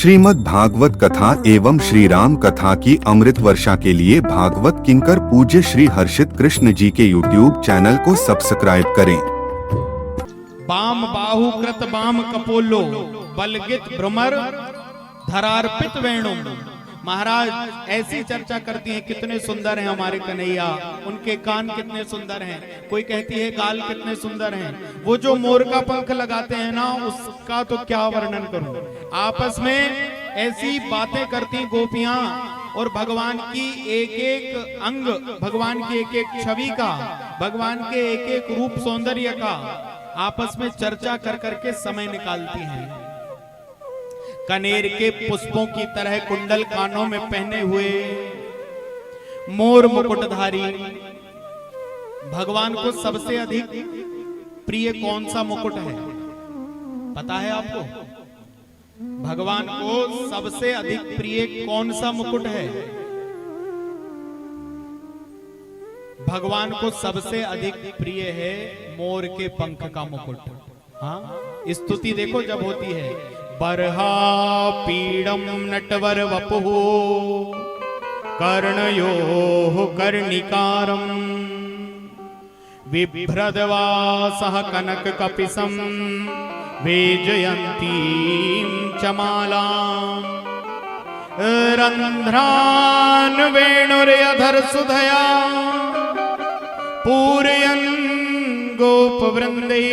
श्रीमद् भागवत कथा एवं श्री राम कथा की अमृत वर्षा के लिए भागवत किंकर पूज्य श्री हर्षित कृष्ण जी के YouTube चैनल को सब्सक्राइब करें। बाम बाहु कृत बाम कपोलो बलगित भ्रमर धरार्पित वेणु। महाराज ऐसी चर्चा करती हैं, कितने सुंदर हैं हमारे कन्हैया, उनके कान कितने सुंदर हैं, कोई कहती है गाल कितने सुंदर हैं, वो जो मोर का पंख लगाते हैं ना, उसका तो क्या वर्णन करूं। आपस में ऐसी बातें करती गोपियां और भगवान की एक एक अंग, भगवान की एक एक छवि का, भगवान के एक एक रूप सौंदर्य का आपस में चर्चा कर करके समय निकालती हैं। कनेर के पुष्पों की तरह कुंडल कानों में पहने हुए मोर मुकुटधारी भगवान को सबसे अधिक प्रिय कौन सा मुकुट है पता है आपको? भगवान को सबसे अधिक प्रिय कौन सा मुकुट है? भगवान को सबसे अधिक प्रिय है मोर के पंख का मुकुट। हाँ, स्तुति देखो जब होती है, बरहा पीड़म नटवर वपुः कर्णयोः कर्णिकारम् बिभ्रदवासः कनक कपिसं वेजयन्तीं च मालाम् रन्ध्रान् वेणुर्यधर सुधया पूरयन् गोपवृन्दै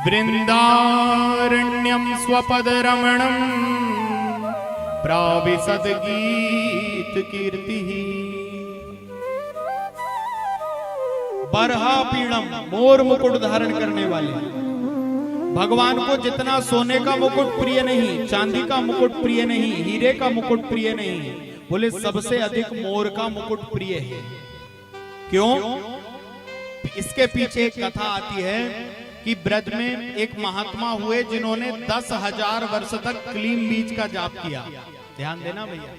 वृंदारण्यं स्वपदरमणं प्राविशद गीत कीर्तिः। बरहा पीड़म, मोर मुकुट धारण करने वाले भगवान को जितना सोने का मुकुट प्रिय नहीं, चांदी का मुकुट प्रिय नहीं, हीरे का मुकुट प्रिय नहीं, बोले सबसे अधिक मोर का मुकुट प्रिय है। क्यों? इसके पीछे एक कथा आती है कि ब्रज में एक महात्मा हुए जिन्होंने 10,000 वर्ष तक क्लीम बीज का जाप किया। ध्यान देना भैया,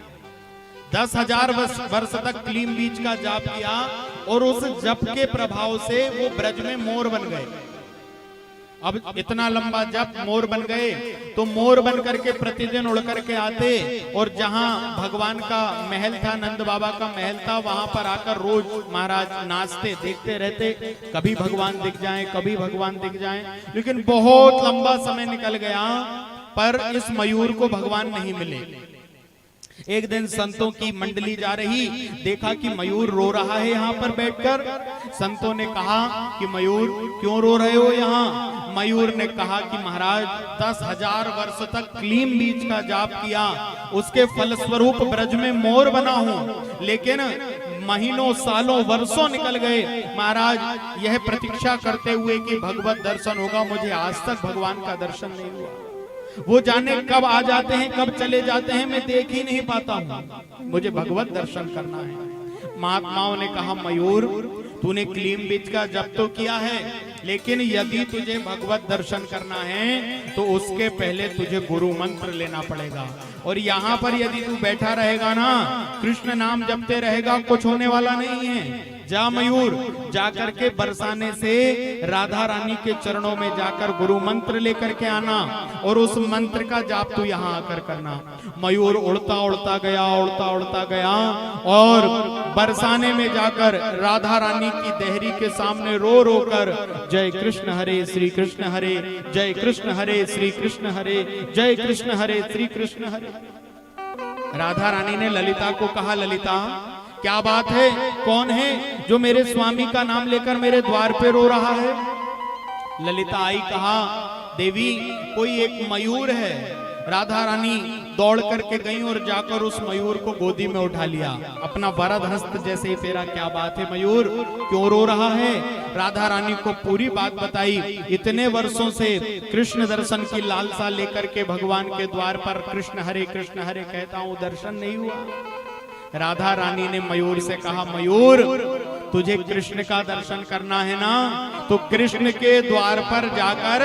10,000 वर्ष तक क्लीम बीज का जाप किया और उस जप के प्रभाव से वो ब्रज में मोर बन गए। अब इतना लंबा जप मोर बन गए तो मोर बन करके प्रतिदिन उड़ करके आते और जहां भगवान का महल था, नंद बाबा का महल था, वहां पर आकर रोज महाराज नाचते, देखते रहते, कभी भगवान दिख जाएं, कभी भगवान दिख जाएं। लेकिन बहुत लंबा समय निकल गया पर इस मयूर को भगवान नहीं मिले। एक दिन संतों की मंडली जा रही, देखा कि मयूर रो रहा है यहाँ पर बैठकर। संतों ने कहा कि मयूर क्यों रो रहे हो यहाँ? मयूर ने कहा कि महाराज 10,000 वर्ष तक क्लीम बीज का जाप किया, उसके फलस्वरूप ब्रज में मोर बना हूँ, लेकिन महीनों सालों वर्षों निकल गए महाराज यह प्रतीक्षा करते हुए कि भगवत दर्शन होगा, मुझे आज तक भगवान का दर्शन नहीं हुआ। वो जाने कब आ जाते हैं, कब चले जाते हैं, मैं देख ही नहीं पाता हूँ, मुझे भगवत दर्शन करना है। महात्माओं ने कहा मयूर तूने क्लीम बीज का जप तो किया है, लेकिन यदि तुझे भगवत दर्शन करना है तो उसके पहले तुझे गुरु मंत्र लेना पड़ेगा। और यहाँ पर यदि तू बैठा रहेगा ना, कृष्ण नाम जपते रहेगा, कुछ होने वाला नहीं है। जा मयूर, जाकर के बरसाने से राधा रानी के चरणों में जाकर गुरु मंत्र लेकर के आना और उस मंत्र का जाप तू यहाँ आकर करना। मयूर उड़ता उड़ता गया, उड़ता उड़ता गया और बरसाने में जाकर राधा रानी की देहरी के सामने रो रो कर जय कृष्ण हरे श्री कृष्ण हरे, जय कृष्ण हरे श्री कृष्ण हरे, जय कृष्ण हरे श्री कृष्ण हरे। राधा रानी ने ललिता को कहा, ललिता क्या बात है, कौन है जो मेरे स्वामी का नाम लेकर मेरे द्वार पे रो रहा है? ललिता आई, कहा देवी कोई एक मयूर है। राधा रानी दौड़ करके गई और जाकर उस मयूर को गोदी में उठा लिया, अपना वरद हस्त जैसे ही फेरा। क्या बात है मयूर, क्यों रो रहा है? राधा रानी को पूरी बात बताई। इतने वर्षों से कृष्ण दर्शन की लालसा लेकर के भगवान के द्वार पर कृष्ण हरे कहता हूँ, दर्शन नहीं हुआ। राधा रानी ने मयूर से कहा, मयूर तुझे कृष्ण का दर्शन करना है ना, तो कृष्ण के द्वार पर जाकर